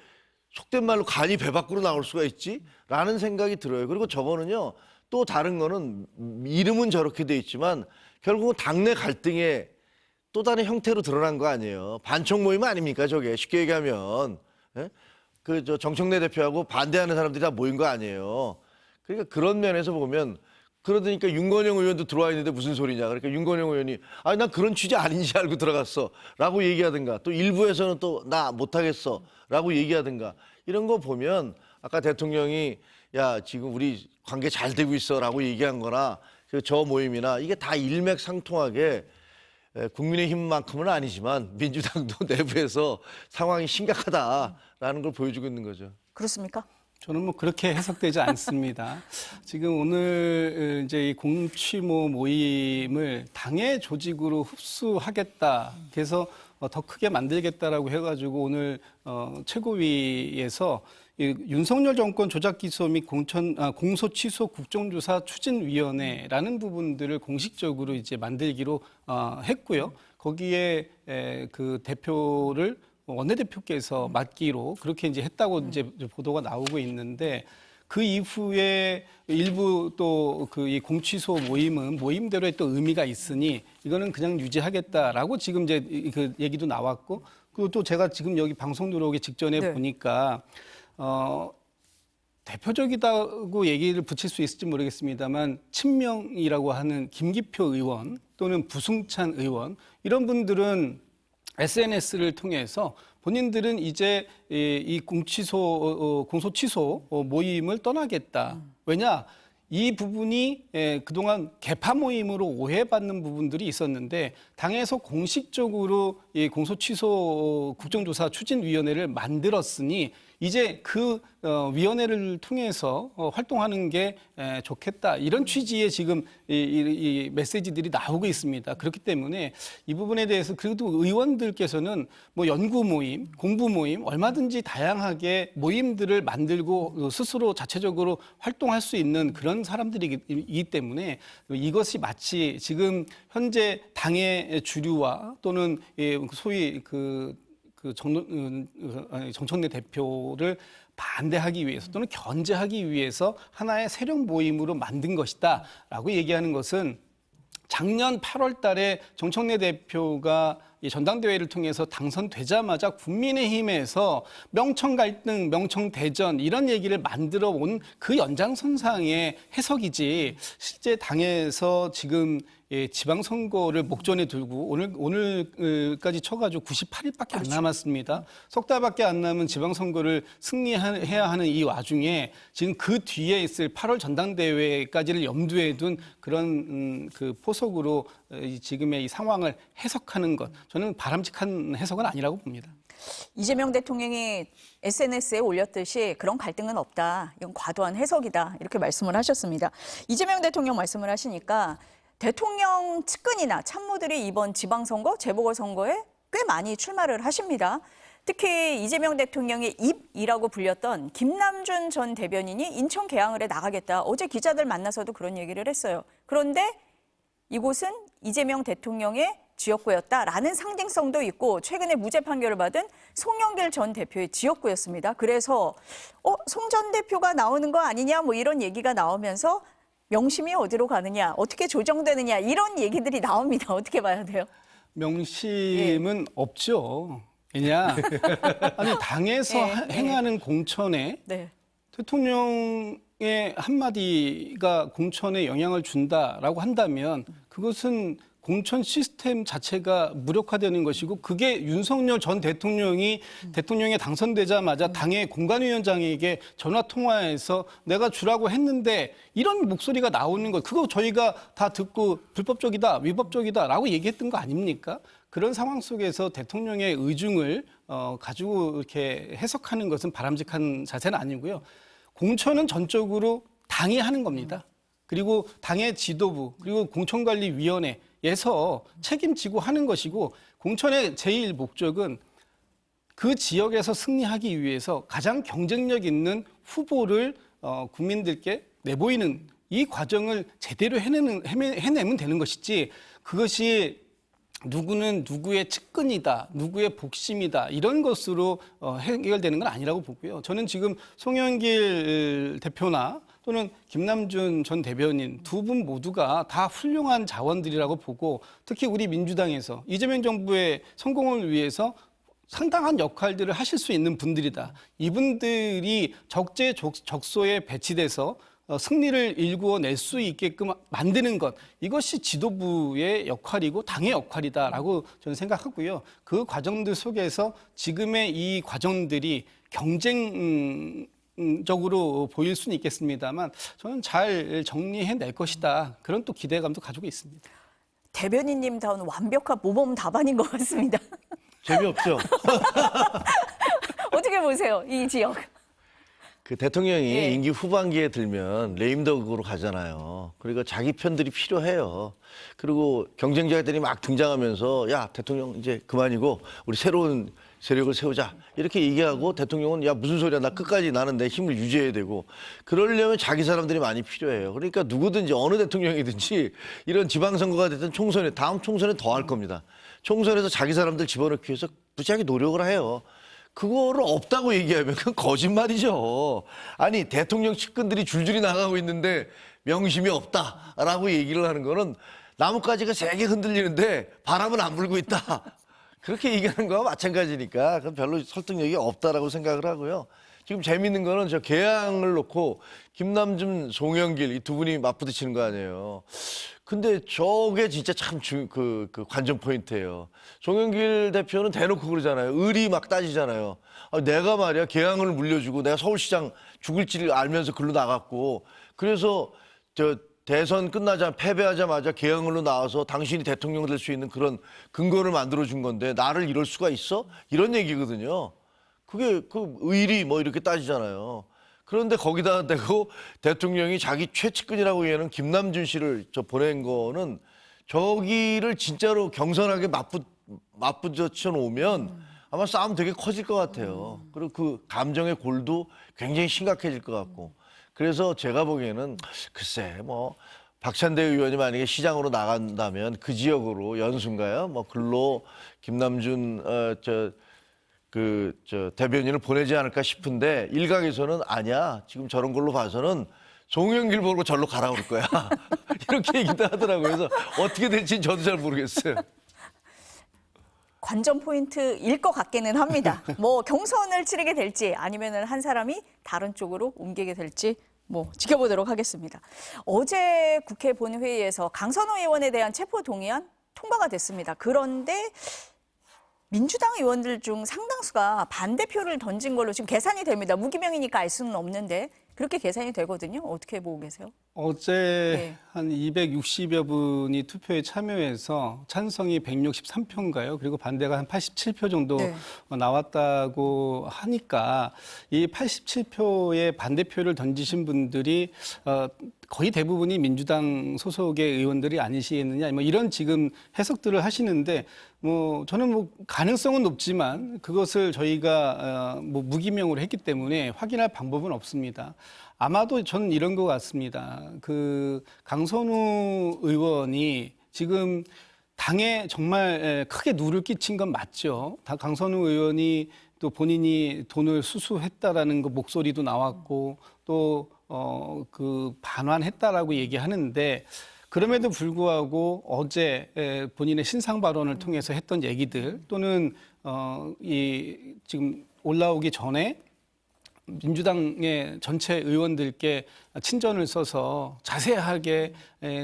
속된 말로 간이 배 밖으로 나올 수가 있지? 라는 생각이 들어요. 그리고 저거는요 또 다른 거는 이름은 저렇게 돼 있지만 결국은 당내 갈등의 또 다른 형태로 드러난 거 아니에요. 반총 모임 아닙니까 저게 쉽게 얘기하면. 예? 그 정청래 대표하고 반대하는 사람들이 다 모인 거 아니에요. 그러니까 그런 면에서 보면 그러니까 윤건영 의원도 들어와 있는데 무슨 소리냐. 그러니까 윤건영 의원이 아니 난 그런 취지 아닌지 알고 들어갔어 라고 얘기하든가 또 일부에서는 또 나 못하겠어 라고 얘기하든가 이런 거 보면 아까 대통령이 야 지금 우리 관계 잘 되고 있어 라고 얘기한 거나 저 모임이나 이게 다 일맥상통하게 국민의힘만큼은 아니지만 민주당도 내부에서 상황이 심각하다라는 걸 보여주고 있는 거죠. 그렇습니까? 저는 뭐 그렇게 해석되지 않습니다. 지금 오늘 이제 이 공취모 모임을 당의 조직으로 흡수하겠다. 그래서 더 크게 만들겠다라고 해가지고 오늘 최고위에서 이 윤석열 정권 조작 기소 및 공소 취소 국정조사 추진위원회라는 부분들을 공식적으로 이제 만들기로 했고요. 거기에 그 대표를 원내대표께서 맡기로 그렇게 이제 했다고 이제 보도가 나오고 있는데 그 이후에 일부 또 그 이 공취소 모임은 모임대로의 또 의미가 있으니 이거는 그냥 유지하겠다라고 지금 이제 그 얘기도 나왔고 그리고 또 제가 지금 여기 방송 들어오기 직전에 네. 보니까 대표적이다고 얘기를 붙일 수 있을지 모르겠습니다만 친명이라고 하는 김기표 의원 또는 부승찬 의원 이런 분들은 SNS를 통해서 본인들은 이제 이 공소 취소 모임을 떠나겠다. 왜냐? 이 부분이 그동안 개파 모임으로 오해받는 부분들이 있었는데 당에서 공식적으로 이 공소 취소 국정조사 추진위원회를 만들었으니 이제 그 위원회를 통해서 활동하는 게 좋겠다. 이런 취지의 지금 이 메시지들이 나오고 있습니다. 그렇기 때문에 이 부분에 대해서 그래도 의원들께서는 뭐 연구 모임, 공부 모임 얼마든지 다양하게 모임들을 만들고 스스로 자체적으로 활동할 수 있는 그런 사람들이기 때문에 이것이 마치 지금 현재 당의 주류와 또는 소위 정청래 대표를 반대하기 위해서 또는 견제하기 위해서 하나의 세력 모임으로 만든 것이다라고 얘기하는 것은 작년 8월 달에 정청래 대표가 이 전당대회를 통해서 당선되자마자 국민의힘에서 명청 갈등, 명청 대전 이런 얘기를 만들어 온 그 연장선상의 해석이지 실제 당에서 지금 지방선거를 목전에 두고 오늘까지 쳐가지고 98일밖에 안 남았습니다. 석 달밖에 안 남은 지방선거를 승리해야 하는 이 와중에 지금 그 뒤에 있을 8월 전당대회까지를 염두에 둔 그런 그 포석으로 지금의 이 상황을 해석하는 것 저는 바람직한 해석은 아니라고 봅니다. 이재명 대통령이 SNS에 올렸듯이 그런 갈등은 없다. 이건 과도한 해석이다. 이렇게 말씀을 하셨습니다. 이재명 대통령 말씀을 하시니까 대통령 측근이나 참모들이 이번 지방선거, 재보궐선거에 꽤 많이 출마를 하십니다. 특히 이재명 대통령의 입이라고 불렸던 김남준 전 대변인이 인천 계양을에 나가겠다. 어제 기자들 만나서도 그런 얘기를 했어요. 그런데 이곳은 이재명 대통령의 지역구였다라는 상징성도 있고 최근에 무죄 판결을 받은 송영길 전 대표의 지역구였습니다. 그래서 송 전 대표가 나오는 거 아니냐 뭐 이런 얘기가 나오면서 명심이 어디로 가느냐, 어떻게 조정되느냐 이런 얘기들이 나옵니다. 어떻게 봐야 돼요? 명심은 없죠. 왜냐? 아니 당에서 행하는 공천에 네. 대통령의 한마디가 공천에 영향을 준다라고 한다면 그것은 공천 시스템 자체가 무력화되는 것이고 그게 윤석열 전 대통령이 대통령에 당선되자마자 당의 공관위원장에게 전화 통화해서 내가 주라고 했는데 이런 목소리가 나오는 것 그거 저희가 다 듣고 불법적이다 위법적이다라고 얘기했던 거 아닙니까? 그런 상황 속에서 대통령의 의중을 가지고 이렇게 해석하는 것은 바람직한 자세는 아니고요. 공천은 전적으로 당이 하는 겁니다. 그리고 당의 지도부 그리고 공천관리위원회에서 책임지고 하는 것이고 공천의 제일 목적은 그 지역에서 승리하기 위해서 가장 경쟁력 있는 후보를 국민들께 내보이는 이 과정을 제대로 해내면 되는 것이지 그것이 누구는 누구의 측근이다, 누구의 복심이다 이런 것으로 해결되는 건 아니라고 보고요. 저는 지금 송영길 대표나 또는 김남준 전 대변인 두 분 모두가 다 훌륭한 자원들이라고 보고 특히 우리 민주당에서 이재명 정부의 성공을 위해서 상당한 역할들을 하실 수 있는 분들이다. 이분들이 적재적소에 배치돼서 승리를 일구어낼 수 있게끔 만드는 것 이것이 지도부의 역할이고 당의 역할이다라고 저는 생각하고요. 그 과정들 속에서 지금의 이 과정들이 경쟁적으로 보일 수는 있겠습니다만 저는 잘 정리해낼 것이다. 그런 또 기대감도 가지고 있습니다. 대변인님다운 완벽한 모범 답안인 것 같습니다. 재미없죠? 어떻게 보세요, 이 지역? 그 대통령이 예. 임기 후반기에 들면 레임덕으로 가잖아요. 그리고 자기 편들이 필요해요. 그리고 경쟁자들이 막 등장하면서 야 대통령 이제 그만이고 우리 새로운 세력을 세우자 이렇게 얘기하고 대통령은 야 무슨 소리야 나 끝까지 나는 내 힘을 유지해야 되고 그러려면 자기 사람들이 많이 필요해요. 그러니까 누구든지 어느 대통령이든지 이런 지방선거가 됐든 총선에 다음 총선에 더 할 겁니다. 총선에서 자기 사람들 집어넣기 위해서 무지하게 노력을 해요. 그거를 없다고 얘기하면 그건 거짓말이죠. 아니 대통령 측근들이 줄줄이 나가고 있는데 명심이 없다라고 얘기를 하는 거는 나뭇가지가 세게 흔들리는데 바람은 안 불고 있다. 그렇게 얘기하는 거와 마찬가지니까 그건 별로 설득력이 없다라고 생각을 하고요. 지금 재밌는 거는 저 개항을 놓고 김남준, 송영길 이 두 분이 맞부딪히는 거 아니에요. 근데 저게 진짜 참 그 관전 포인트예요. 송영길 대표는 대놓고 그러잖아요. 의리 막 따지잖아요. 아, 내가 말이야 개항을 물려주고 내가 서울시장 죽을지를 알면서 글로 나갔고 그래서 저 대선 패배하자마자 개항으로 나와서 당신이 대통령 될 수 있는 그런 근거를 만들어준 건데 나를 이럴 수가 있어? 이런 얘기거든요. 그게 그 의리 뭐 이렇게 따지잖아요. 그런데 거기다 대고 대통령이 자기 최측근이라고 얘기하는 김남준 씨를 보낸 거는 저기를 진짜로 경선하게 맞붙여 놓으면 아마 싸움 되게 커질 것 같아요. 그리고 그 감정의 골도 굉장히 심각해질 것 같고. 그래서 제가 보기에는 글쎄 뭐 박찬대 의원이 만약에 시장으로 나간다면 그 지역으로 연수인가요? 뭐 글로 김남준 대변인을 보내지 않을까 싶은데 일각에서는 아니야. 지금 저런 걸로 봐서는 송영길 보고 절로 가라 그럴 거야. 이렇게 얘기도 하더라고요. 그래서 어떻게 될지는 저도 잘 모르겠어요. 관전 포인트일 것 같기는 합니다. 뭐 경선을 치르게 될지 아니면은 한 사람이 다른 쪽으로 옮기게 될지 뭐 지켜보도록 하겠습니다. 어제 국회 본회의에서 강선호 의원에 대한 체포 동의안 통과가 됐습니다. 그런데 민주당 의원들 중 상당수가 반대표를 던진 걸로 지금 계산이 됩니다. 무기명이니까 알 수는 없는데 그렇게 계산이 되거든요. 어떻게 보고 계세요? 어제 한 260여 분이 투표에 참여해서 찬성이 163표인가요? 그리고 반대가 한 87표 정도 나왔다고 하니까 이 87표의 반대표를 던지신 분들이 거의 대부분이 민주당 소속의 의원들이 아니시겠느냐 뭐 이런 지금 해석들을 하시는데 뭐 저는 뭐 가능성은 높지만 그것을 저희가 뭐 무기명으로 했기 때문에 확인할 방법은 없습니다. 아마도 저는 이런 것 같습니다. 그 강선우 의원이 지금 당에 정말 크게 누를 끼친 건 맞죠. 강선우 의원이 또 본인이 돈을 수수했다라는 거 목소리도 나왔고 또 그 반환했다라고 얘기하는데 그럼에도 불구하고 어제 본인의 신상 발언을 통해서 했던 얘기들 또는 이 지금 올라오기 전에 민주당의 전체 의원들께 친전을 써서 자세하게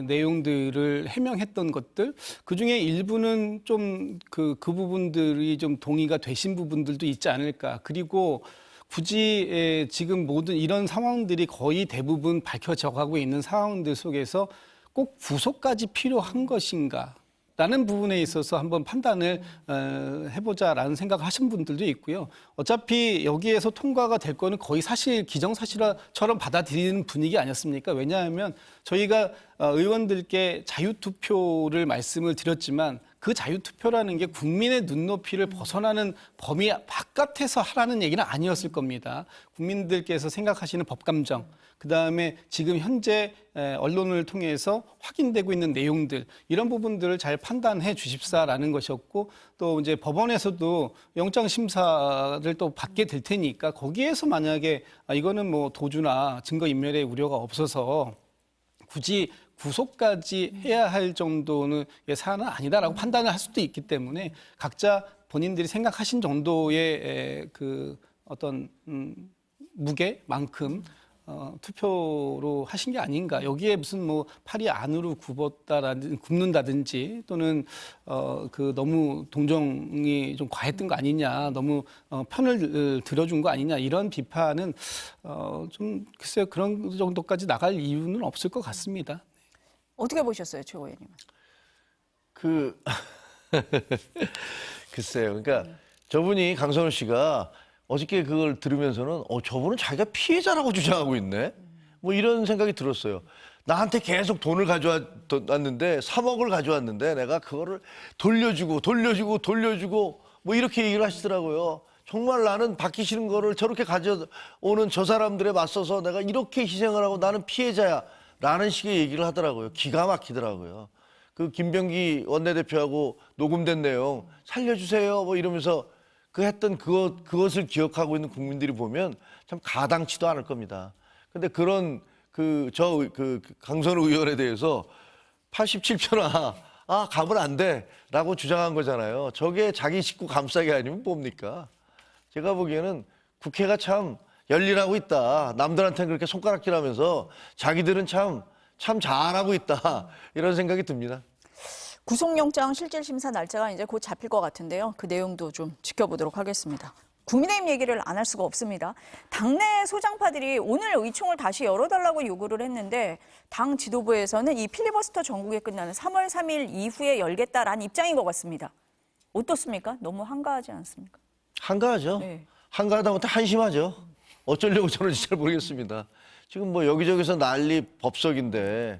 내용들을 해명했던 것들 그중에 일부는 좀 그 부분들이 좀 동의가 되신 부분들도 있지 않을까. 그리고 굳이 지금 모든 이런 상황들이 거의 대부분 밝혀져 가고 있는 상황들 속에서 꼭 구속까지 필요한 것인가? 라는 부분에 있어서 한번 판단을 해보자라는 생각을 하신 분들도 있고요. 어차피 여기에서 통과가 될 거는 거의 사실 기정사실처럼 받아들이는 분위기 아니었습니까? 왜냐하면 저희가 의원들께 자유투표를 말씀을 드렸지만 그 자유투표라는 게 국민의 눈높이를 벗어나는 범위 바깥에서 하라는 얘기는 아니었을 겁니다. 국민들께서 생각하시는 법감정, 그다음에 지금 현재 언론을 통해서 확인되고 있는 내용들 이런 부분들을 잘 판단해 주십사라는 것이었고 또 이제 법원에서도 영장 심사를 또 받게 될 테니까 거기에서 만약에 이거는 뭐 도주나 증거 인멸의 우려가 없어서 굳이 구속까지 해야 할 정도는 사안은 아니다라고 판단을 할 수도 있기 때문에 각자 본인들이 생각하신 정도의 그 어떤 무게만큼 투표로 하신 게 아닌가. 여기에 무슨 뭐 팔이 안으로 굽는다든지 또는 그 너무 동정이 좀 과했던 거 아니냐, 너무 편을 들어준 거 아니냐 이런 비판은 좀 글쎄요 그런 정도까지 나갈 이유는 없을 것 같습니다. 어떻게 보셨어요, 최 의원님은? 글쎄요. 그러니까 저분이 강선우 씨가 어저께 그걸 들으면서는 저분은 자기가 피해자라고 주장하고 있네. 뭐 이런 생각이 들었어요. 나한테 계속 돈을 가져왔는데 3억을 가져왔는데 내가 그거를 돌려주고 뭐 이렇게 얘기를 하시더라고요. 정말 나는 받기 싫은 거를 저렇게 가져오는 저 사람들에 맞서서 내가 이렇게 희생을 하고 나는 피해자야 라는 식의 얘기를 하더라고요. 기가 막히더라고요. 그 김병기 원내대표하고 녹음된 내용 살려주세요 뭐 이러면서 그 했던 그것을 기억하고 있는 국민들이 보면 참 가당치도 않을 겁니다. 근데 그런 강선우 의원에 대해서 87표나 가면 안 돼라고 주장한 거잖아요. 저게 자기 식구 감싸기 아니면 뭡니까? 제가 보기에는 국회가 참 열일하고 있다. 남들한테는 그렇게 손가락질하면서 자기들은 참 잘하고 있다. 이런 생각이 듭니다. 구속영장 실질심사 날짜가 이제 곧 잡힐 것 같은데요. 그 내용도 좀 지켜보도록 하겠습니다. 국민의힘 얘기를 안 할 수가 없습니다. 당내 소장파들이 오늘 의총을 다시 열어달라고 요구를 했는데 당 지도부에서는 이 필리버스터 전국에 끝나는 3월 3일 이후에 열겠다라는 입장인 것 같습니다. 어떻습니까? 너무 한가하지 않습니까? 한가하죠. 네. 한가하다 못해 한심하죠. 어쩌려고 저런지 잘 모르겠습니다. 지금 뭐 여기저기서 난리 법석인데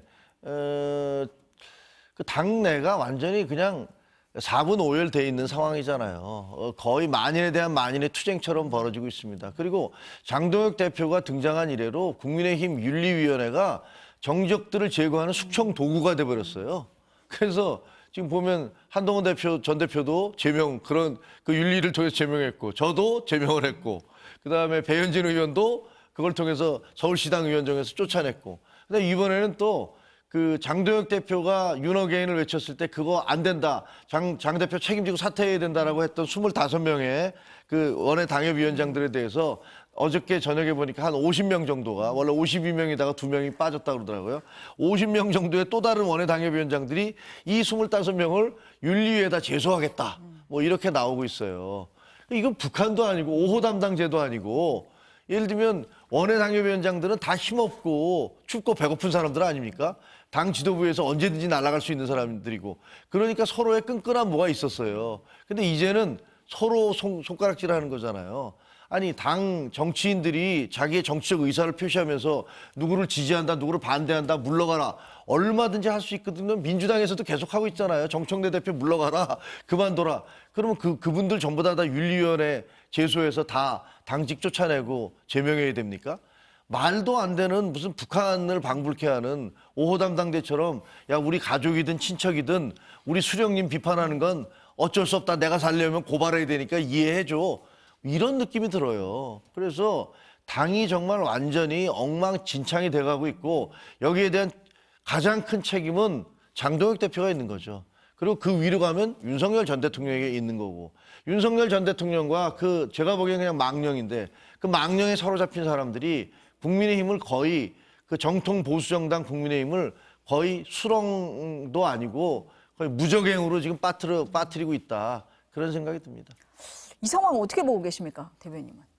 그 당내가 완전히 그냥 4분 5열 있는 상황이잖아요. 거의 만인에 대한 만인의 투쟁처럼 벌어지고 있습니다. 그리고 장동혁 대표가 등장한 이래로 국민의힘 윤리위원회가 정적들을 제거하는 숙청 도구가 돼버렸어요. 그래서 지금 보면 한동훈 대표 전 대표도 그런 그 윤리를 통해서 제명했고 저도 제명을 했고 그다음에 배현진 의원도 그걸 통해서 서울시당 위원장에서 쫓아냈고 근데 이번에는 또 그 장동혁 대표가 윤어게인을 외쳤을 때 그거 안 된다. 장 대표 책임지고 사퇴해야 된다라고 했던 25명의 그 원외 당협위원장들에 대해서 어저께 저녁에 보니까 한 50명 정도가 원래 52명이다가 2명이 빠졌다고 그러더라고요. 50명 정도의 또 다른 원외 당협위원장들이 이 25명을 윤리위에다 제소하겠다. 뭐 이렇게 나오고 있어요. 이건 북한도 아니고 5호 담당제도 아니고 예를 들면 원외 당협위원장들은 다 힘없고 춥고 배고픈 사람들 아닙니까? 당 지도부에서 언제든지 날아갈 수 있는 사람들이고 그러니까 서로의 끈끈한 뭐가 있었어요. 근데 이제는 서로 손가락질하는 거잖아요. 아니 당 정치인들이 자기의 정치적 의사를 표시하면서 누구를 지지한다, 누구를 반대한다, 물러가라. 얼마든지 할 수 있거든요. 민주당에서도 계속하고 있잖아요. 정청래 대표 물러가라, 그만둬라. 그러면 그분들 전부 다 윤리위원회 제소해서 다 당직 쫓아내고 제명해야 됩니까? 말도 안 되는 무슨 북한을 방불케 하는 5호 담당대처럼 야 우리 가족이든 친척이든 우리 수령님 비판하는 건 어쩔 수 없다. 내가 살려면 고발해야 되니까 이해해줘. 이런 느낌이 들어요. 그래서 당이 정말 완전히 엉망진창이 돼가고 있고 여기에 대한 가장 큰 책임은 장동혁 대표가 있는 거죠. 그리고 그 위로 가면 윤석열 전 대통령에게 있는 거고 윤석열 전 대통령과 그 제가 보기엔 그냥 망령인데 그 망령에 사로잡힌 사람들이 국민의힘을 거의 그 정통 보수정당 국민의힘을 거의 수렁도 아니고 거의 무적행으로 지금 빠뜨리고 있다. 그런 생각이 듭니다. 이 상황 어떻게 보고 계십니까, 대변인님은?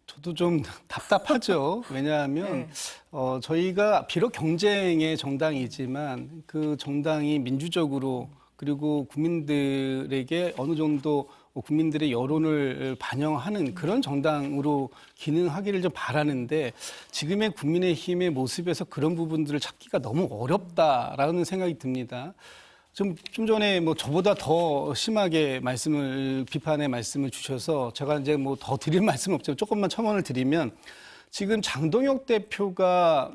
저도 좀 답답하죠. 왜냐하면 네. 저희가 비록 경쟁의 정당이지만 그 정당이 민주적으로 그리고 국민들에게 어느 정도 국민들의 여론을 반영하는 그런 정당으로 기능하기를 좀 바라는데 지금의 국민의힘의 모습에서 그런 부분들을 찾기가 너무 어렵다라는 생각이 듭니다. 좀 전에 뭐 저보다 더 심하게 비판의 말씀을 주셔서 제가 이제 뭐 더 드릴 말씀은 없지만 조금만 첨언을 드리면 지금 장동혁 대표가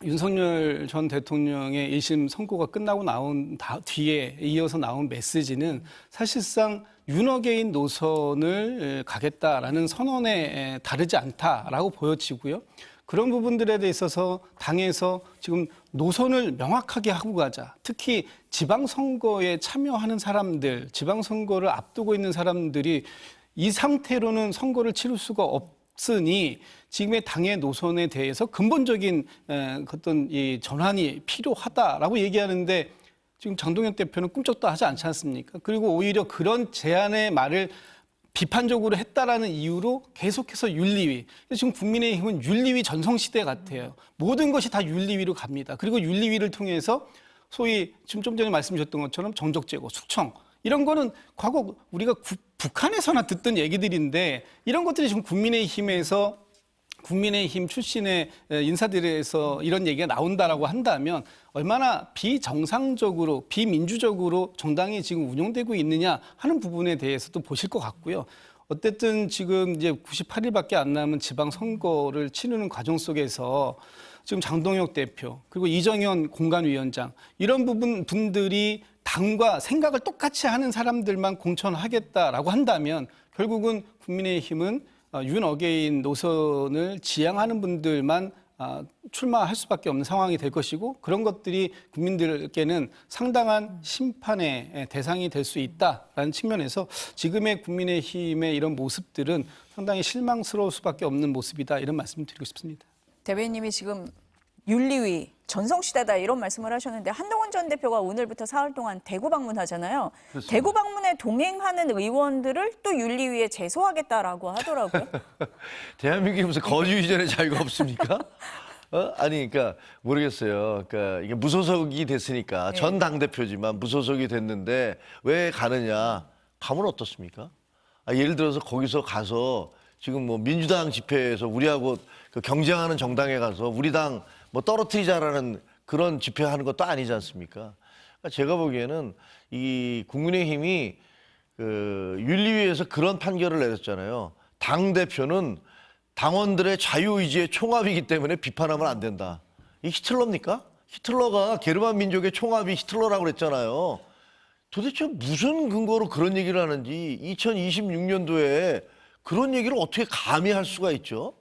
윤석열 전 대통령의 1심 선고가 끝나고 나온 뒤에 이어서 나온 메시지는 사실상 윤어게인 노선을 가겠다라는 선언에 다르지 않다라고 보여지고요. 그런 부분들에 대해 있어서 당에서 지금 노선을 명확하게 하고 가자. 특히 지방선거에 참여하는 사람들, 지방선거를 앞두고 있는 사람들이 이 상태로는 선거를 치를 수가 없으니 지금의 당의 노선에 대해서 근본적인 어떤 이 전환이 필요하다라고 얘기하는데 지금 장동혁 대표는 꿈쩍도 하지 않지 않습니까? 그리고 오히려 그런 제안의 말을 비판적으로 했다라는 이유로 계속해서 윤리위. 지금 국민의힘은 윤리위 전성시대 같아요. 모든 것이 다 윤리위로 갑니다. 그리고 윤리위를 통해서 소위 지금 좀 전에 말씀 주셨던 것처럼 정적제고, 숙청 이런 거는 과거 우리가 북한에서나 듣던 얘기들인데 이런 것들이 지금 국민의힘 출신의 인사들에서 이런 얘기가 나온다라고 한다면 얼마나 비정상적으로 비민주적으로 정당이 지금 운영되고 있느냐 하는 부분에 대해서도 보실 것 같고요. 어쨌든 지금 이제 98일밖에 안 남은 지방선거를 치르는 과정 속에서 지금 장동혁 대표 그리고 이정현 공관위원장 이런 분들이 당과 생각을 똑같이 하는 사람들만 공천하겠다라고 한다면 결국은 국민의힘은 윤어게인 노선을 지향하는 분들만 출마할 수밖에 없는 상황이 될 것이고 그런 것들이 국민들께는 상당한 심판의 대상이 될 수 있다라는 측면에서 지금의 국민의힘의 이런 모습들은 상당히 실망스러울 수밖에 없는 모습이다 이런 말씀을 드리고 싶습니다. 대변인님이 지금 윤리위 전성시대다 이런 말씀을 하셨는데 한동훈 전 대표가 오늘부터 사흘 동안 대구 방문하잖아요. 그렇습니다. 대구 방문에 동행하는 의원들을 또 윤리위에 제소하겠다라고 하더라고요. 대한민국에 무슨 거주 이전의 자유가 없습니까? 아니, 그러니까 모르겠어요. 그러니까 이게 무소속이 됐으니까 네. 전 당대표지만 무소속이 됐는데 왜 가느냐? 가면 어떻습니까? 예를 들어서 거기서 가서 지금 뭐 민주당 집회에서 우리하고 그 경쟁하는 정당에 가서 우리 당 뭐 떨어뜨리자라는 그런 집회하는 것도 아니지 않습니까? 그러니까 제가 보기에는 이 국민의힘이 그 윤리위에서 그런 판결을 내렸잖아요. 당 대표는 당원들의 자유의지의 총합이기 때문에 비판하면 안 된다. 이 히틀러입니까? 히틀러가 게르만 민족의 총합이 히틀러라고 그랬잖아요. 도대체 무슨 근거로 그런 얘기를 하는지 2026년도에 그런 얘기를 어떻게 감히 할 수가 있죠?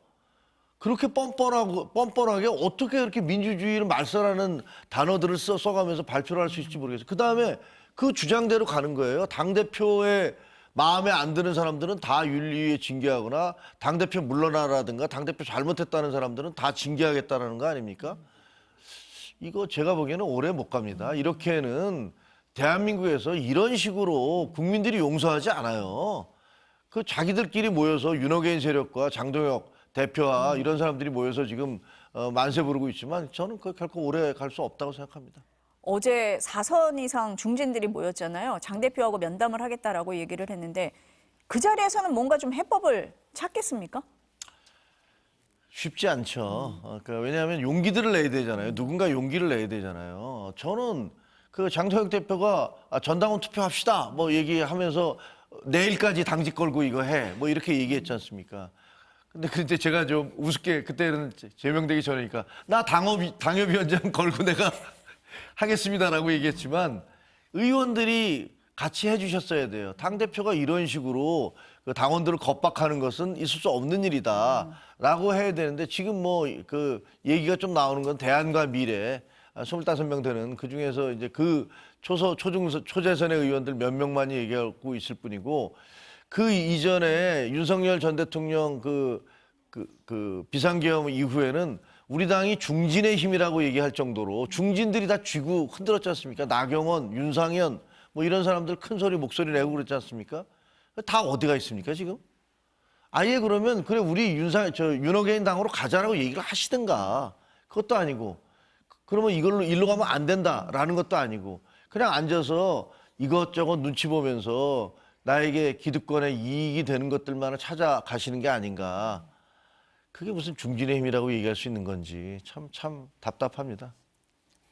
그렇게 뻔뻔하게 어떻게 그렇게 민주주의를 말살하는 단어들을 써가면서 발표를 할 수 있을지 모르겠어요. 그다음에 그 주장대로 가는 거예요. 당대표의 마음에 안 드는 사람들은 다 윤리위에 징계하거나 당대표 물러나라든가 당대표 잘못했다는 사람들은 다 징계하겠다는 거 아닙니까? 이거 제가 보기에는 오래 못 갑니다. 이렇게는 대한민국에서 이런 식으로 국민들이 용서하지 않아요. 그 자기들끼리 모여서 윤어게인 세력과 장동혁 대표와 이런 사람들이 모여서 지금 만세 부르고 있지만 저는 그 결코 오래 갈 수 없다고 생각합니다. 어제 4선 이상 중진들이 모였잖아요. 장 대표하고 면담을 하겠다라고 얘기를 했는데 그 자리에서는 뭔가 좀 해법을 찾겠습니까? 쉽지 않죠. 그러니까 왜냐하면 용기들을 내야 되잖아요. 누군가 용기를 내야 되잖아요. 저는 그 장동혁 대표가 전당원 투표합시다 뭐 얘기하면서 내일까지 당직 걸고 이거 해 뭐 이렇게 얘기했지 않습니까? 근데 제가 좀 우습게 그때는 제명되기 전이니까 나 당협위원장 걸고 내가 하겠습니다라고 얘기했지만 의원들이 같이 해주셨어야 돼요. 당대표가 이런 식으로 그 당원들을 겁박하는 것은 있을 수 없는 일이다라고 해야 되는데 지금 뭐 그 얘기가 좀 나오는 건 대안과 미래 25명 되는 그 중에서 이제 그 초재선의 의원들 몇 명만이 얘기하고 있을 뿐이고 그 이전에 윤석열 전 대통령 그 비상계엄 이후에는 우리 당이 중진의 힘이라고 얘기할 정도로 중진들이 다 쥐고 흔들었지 않습니까? 나경원, 윤상현 뭐 이런 사람들 큰 소리 목소리 내고 그랬지 않습니까? 다 어디가 있습니까 지금? 아예 그러면 그래 우리 윤호개인 당으로 가자라고 얘기를 하시든가 그것도 아니고 그러면 일로 가면 안 된다라는 것도 아니고 그냥 앉아서 이것저것 눈치 보면서 나에게 기득권에 이익이 되는 것들만을 찾아가시는 게 아닌가. 그게 무슨 중진의 힘이라고 얘기할 수 있는 건지 참 답답합니다.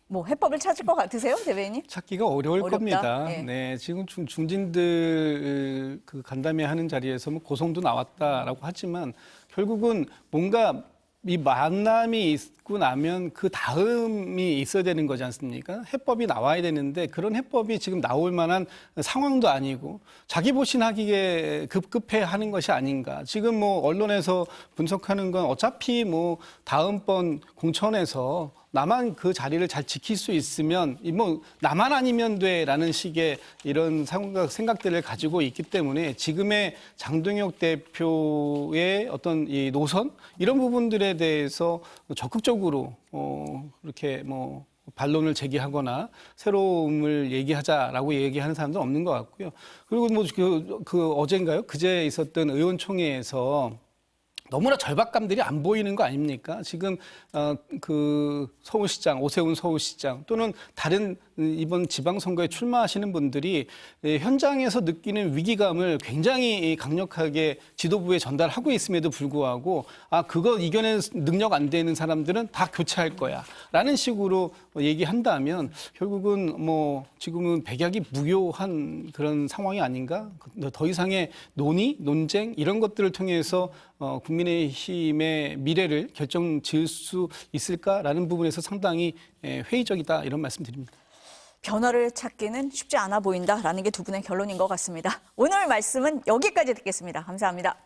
뭐 해법을 찾을 것 같으세요, 대변인님? 찾기가 어려울 어렵다? 겁니다. 예. 네, 지금 중진들 그 간담회 하는 자리에서 뭐 고성도 나왔다라고 하지만 결국은 뭔가 이 만남이 있고 나면 그 다음이 있어야 되는 거지 않습니까? 해법이 나와야 되는데 그런 해법이 지금 나올 만한 상황도 아니고 자기 보신하기에 급급해 하는 것이 아닌가. 지금 뭐 언론에서 분석하는 건 어차피 뭐 다음번 공천에서 나만 그 자리를 잘 지킬 수 있으면 뭐 나만 아니면 돼라는 식의 이런 생각들을 가지고 있기 때문에 지금의 장동혁 대표의 어떤 이 노선 이런 부분들에 대해서 적극적으로 이렇게 뭐 반론을 제기하거나 새로움을 얘기하자라고 얘기하는 사람들은 없는 것 같고요. 그리고 뭐 그 어젠가요? 그제 있었던 의원총회에서 너무나 절박감들이 안 보이는 거 아닙니까? 지금 그 서울시장, 오세훈 서울시장 또는 다른 이번 지방선거에 출마하시는 분들이 현장에서 느끼는 위기감을 굉장히 강력하게 지도부에 전달하고 있음에도 불구하고 그거 이겨낼 능력 안 되는 사람들은 다 교체할 거야 라는 식으로 얘기한다면 결국은 뭐 지금은 백약이 무효한 그런 상황이 아닌가? 더 이상의 논의, 논쟁 이런 것들을 통해서 국민의힘의 미래를 결정 지을 수 있을까라는 부분에서 상당히 회의적이다 이런 말씀 드립니다. 변화를 찾기는 쉽지 않아 보인다라는 게 두 분의 결론인 것 같습니다. 오늘 말씀은 여기까지 듣겠습니다. 감사합니다.